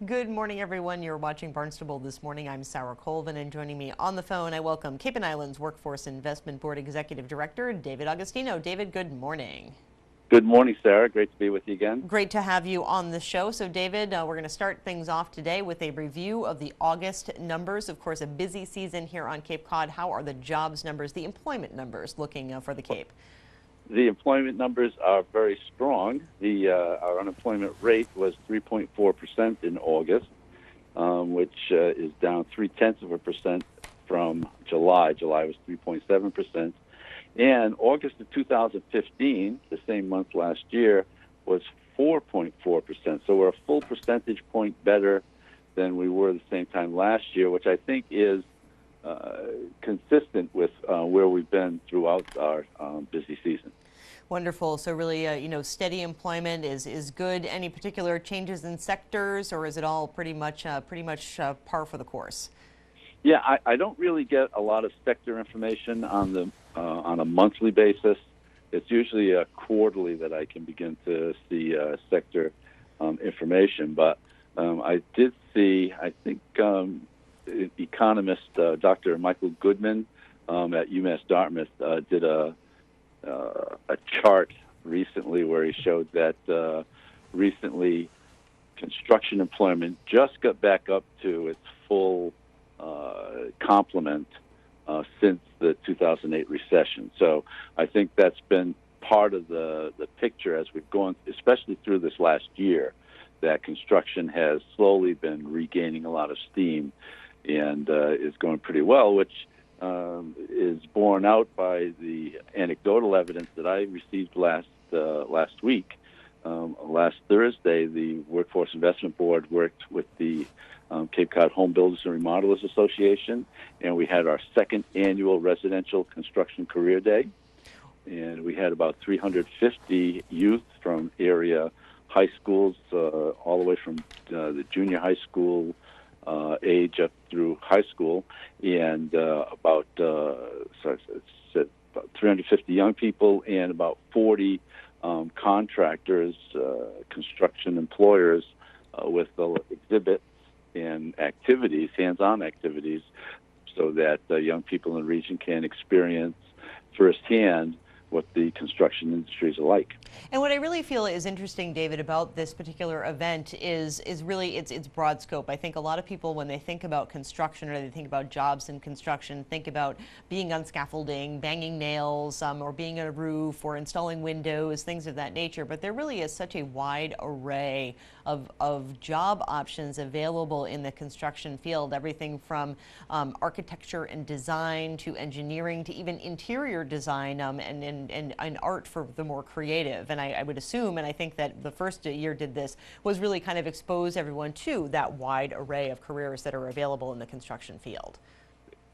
Good morning, everyone. You're watching Barnstable this morning. I'm Sarah Colvin, and joining me on the phone, I welcome Cape and Islands Workforce Investment Board Executive Director David Augustino. David, good morning. Good morning, Sarah. Great to be with you again. Great to have you on the show. So, David, we're going to start things off today with a review of the August numbers. Of course, a busy season here on Cape Cod. How are the jobs numbers, the employment numbers looking for the Cape? The employment numbers are very strong. Our unemployment rate was 3.4% in August, which is down 0.3% from July. July was 3.7%. And August of 2015, the same month last year, was 4.4%. So we're a full percentage point better than we were the same time last year, which I think is consistent with where we've been throughout our busy season. Wonderful. So really, steady employment is good. Any particular changes in sectors, or is it all pretty much par for the course? Yeah, I don't really get a lot of sector information on a monthly basis. It's usually quarterly that I can begin to see sector information. But I did see, I think, economist Dr. Michael Goodman at UMass Dartmouth did a chart recently where he showed that recently construction employment just got back up to its full complement since the 2008 recession. So I think that's been part of the picture as we've gone, especially through this last year, that construction has slowly been regaining a lot of steam and is going pretty well, which is borne out by the anecdotal evidence that I received last week. Last Thursday, the Workforce Investment Board worked with the Cape Cod Home Builders and Remodelers Association, and we had our second annual residential construction career day. And we had about 350 youth from area high schools, all the way from the junior high school age up through high school, and about 350 young people and about 40 contractors, construction employers with the exhibits and activities, hands-on activities, so that young people in the region can experience firsthand what the construction industries are like. And what I really feel is interesting, David, about this particular event is really its broad scope. I think a lot of people, when they think about construction or they think about jobs in construction, think about being on scaffolding, banging nails, or being on a roof or installing windows, things of that nature. But there really is such a wide array of job options available in the construction field, everything from architecture and design to engineering to even interior design and art for the more creative. And I would assume, and I think that the first year did this, was really kind of expose everyone to that wide array of careers that are available in the construction field.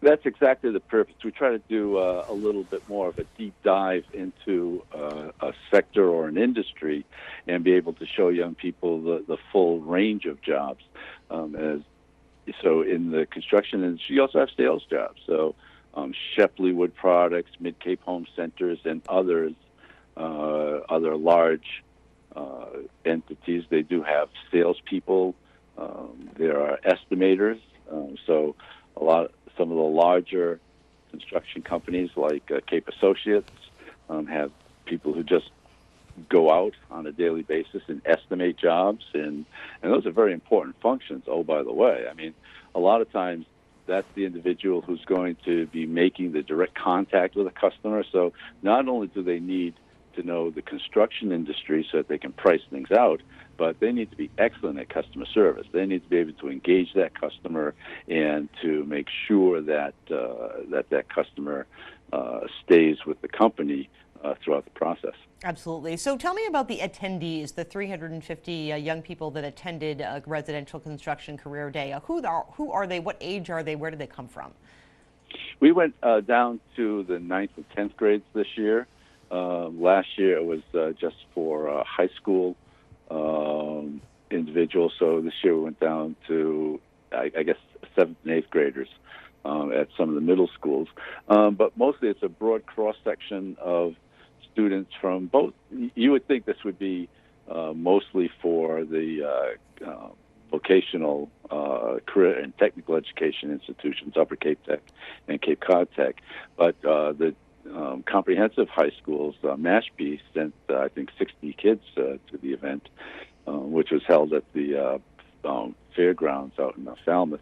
That's exactly the purpose. We try to do a little bit more of a deep dive into a sector or an industry and be able to show young people the full range of jobs. So in the construction industry, you also have sales jobs. So Shepley Wood Products, Mid-Cape Home Centers, and others, other large entities, they do have salespeople. There are estimators. So some of the larger construction companies like Cape Associates have people who just go out on a daily basis and estimate jobs, and those are very important functions. Oh, by the way, I mean, a lot of times that's the individual who's going to be making the direct contact with a customer. So not only do they need to know the construction industry so that they can price things out, but they need to be excellent at customer service. They need to be able to engage that customer and to make sure that that customer stays with the company throughout the process. Absolutely. So tell me about the attendees, the 350 young people that attended Residential Construction Career Day. Who are they? What age are they? Where did they come from? We went down to the 9th and 10th grades this year. Last year it was just for high school individuals. So this year we went down to, I guess, 7th and 8th graders at some of the middle schools. But mostly it's a broad cross-section of students from both. You would think this would be mostly for the vocational career and technical education institutions, Upper Cape Tech and Cape Cod Tech. But the comprehensive high schools, Mashpee sent, I think, 60 kids to the event, which was held at the fairgrounds out in Falmouth.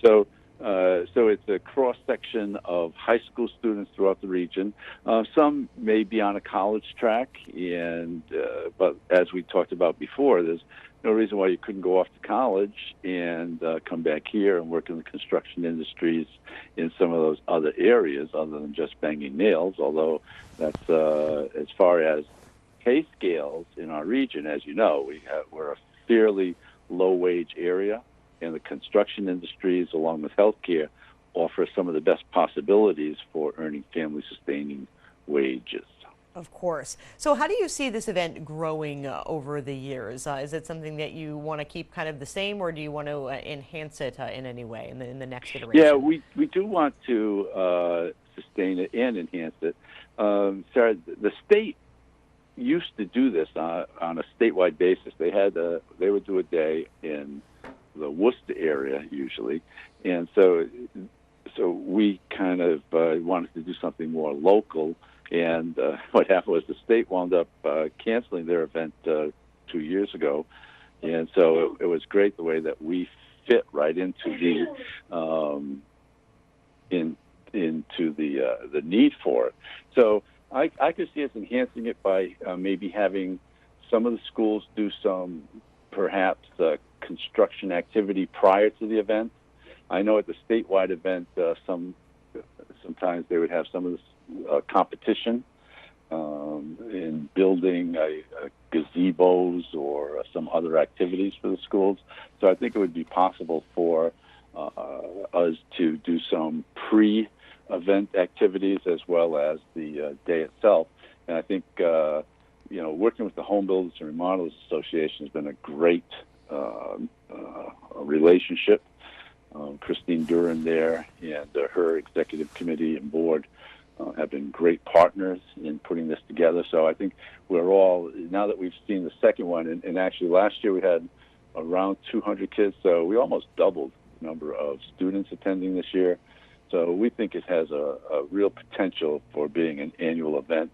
So it's a cross-section of high school students throughout the region. Some may be on a college track, but as we talked about before, there's no reason why you couldn't go off to college and come back here and work in the construction industries in some of those other areas other than just banging nails, although that's as far as pay scales in our region, as you know, we're a fairly low-wage area, and the construction industries, along with healthcare, offer some of the best possibilities for earning family-sustaining wages. Of course. So how do you see this event growing over the years? Is it something that you want to keep kind of the same, or do you want to enhance it in any way in the next iteration? Yeah, we do want to sustain it and enhance it. Sarah, the state used to do this on a statewide basis. They would do a day in the Worcester area usually, and so we kind of wanted to do something more local. And what happened was the state wound up canceling their event 2 years ago, and so it was great the way that we fit right into the need for it. So I could see us enhancing it by maybe having some of the schools do some perhaps construction activity prior to the event. I know at the statewide event, sometimes they would have some of the competition in building gazebos or some other activities for the schools. So I think it would be possible for us to do some pre-event activities as well as the day itself. And I think working with the Home Builders and Remodelers Association has been a great relationship. Christine Duran there and her executive committee and board have been great partners in putting this together. So I think we're all, now that we've seen the second one, and actually last year we had around 200 kids, so we almost doubled the number of students attending this year. So we think it has a real potential for being an annual event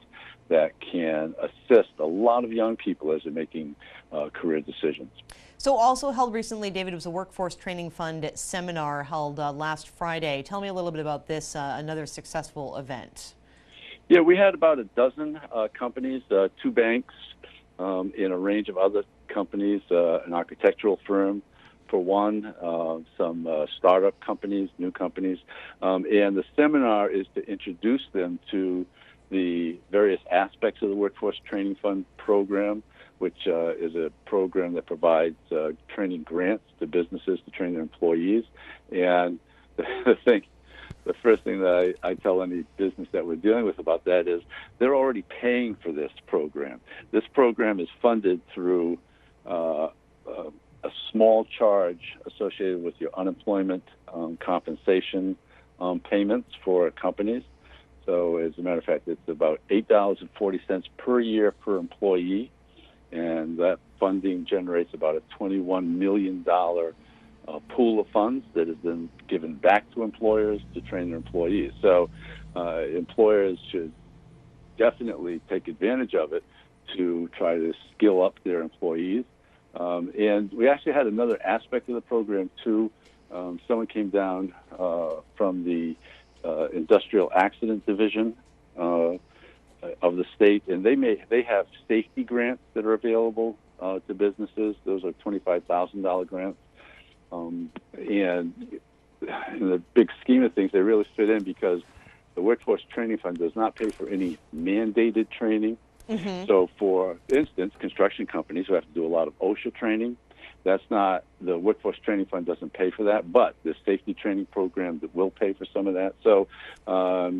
that can assist a lot of young people as they're making career decisions. So also held recently, David, was a Workforce Training Fund seminar held last Friday. Tell me a little bit about this, another successful event. Yeah, we had about a dozen companies, 2 banks, and a range of other companies, an architectural firm for one, some startup companies, new companies. And the seminar is to introduce them to the various aspects of the Workforce Training Fund program, which is a program that provides training grants to businesses to train their employees. And the first thing that I tell any business that we're dealing with about that is they're already paying for this program. This program is funded through a small charge associated with your unemployment compensation payments for companies. So as a matter of fact, it's about $8.40 per year per employee. And that funding generates about a $21 million pool of funds that has been given back to employers to train their employees. So employers should definitely take advantage of it to try to skill up their employees. And we actually had another aspect of the program, too. Someone came down from the Industrial Accident Division of the state, and they have safety grants that are available to businesses. Those are $25,000 grants, and in the big scheme of things, they really fit in because the Workforce Training Fund does not pay for any mandated training. Mm-hmm. So, for instance, construction companies who have to do a lot of OSHA training, the Workforce Training Fund doesn't pay for that, but the safety training program that will pay for some of that. So a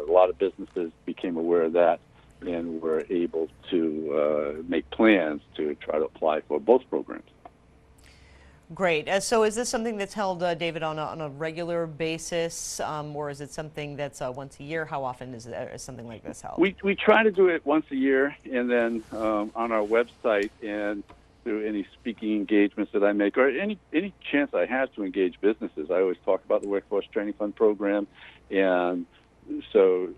lot of businesses became aware of that and were able to make plans to try to apply for both programs. Great. So is this something that's held, David, on a regular basis, or is it something that's once a year? How often is something like this held? We try to do it once a year, and then on our website. And through any speaking engagements that I make, or any chance I have to engage businesses. I always talk about the Workforce Training Fund program, and so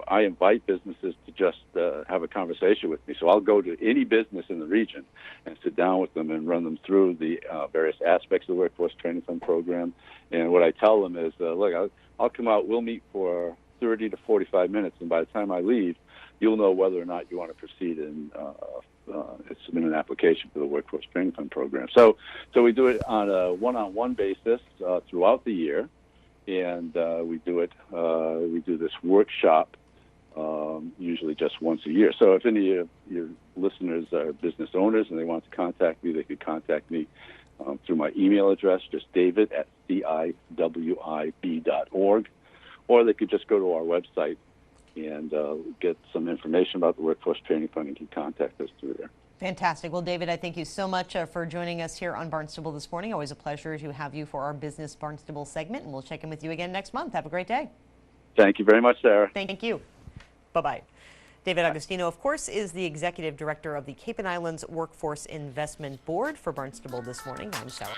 I invite businesses to just have a conversation with me. So I'll go to any business in the region and sit down with them and run them through the various aspects of the Workforce Training Fund program. And what I tell them is, look, I'll come out, we'll meet for 30 to 45 minutes, and by the time I leave, you'll know whether or not you want to proceed and submit an application for the Workforce Training Fund program. So we do it on a one-on-one basis throughout the year. And we do this workshop usually just once a year. So if any of your listeners are business owners and they want to contact me, they could contact me through my email address, just david@ciwib.org, or they could just go to our website and get some information about the Workforce Training Fund and can contact us through there. Fantastic. Well, David, I thank you so much for joining us here on Barnstable this morning. Always a pleasure to have you for our Business Barnstable segment, and we'll check in with you again next month. Have a great day. Thank you very much, Sarah. Thank you. Bye-bye. David Augustinho, of course, is the Executive Director of the Cape and Islands Workforce Investment Board. For Barnstable this morning, I'm Sarah.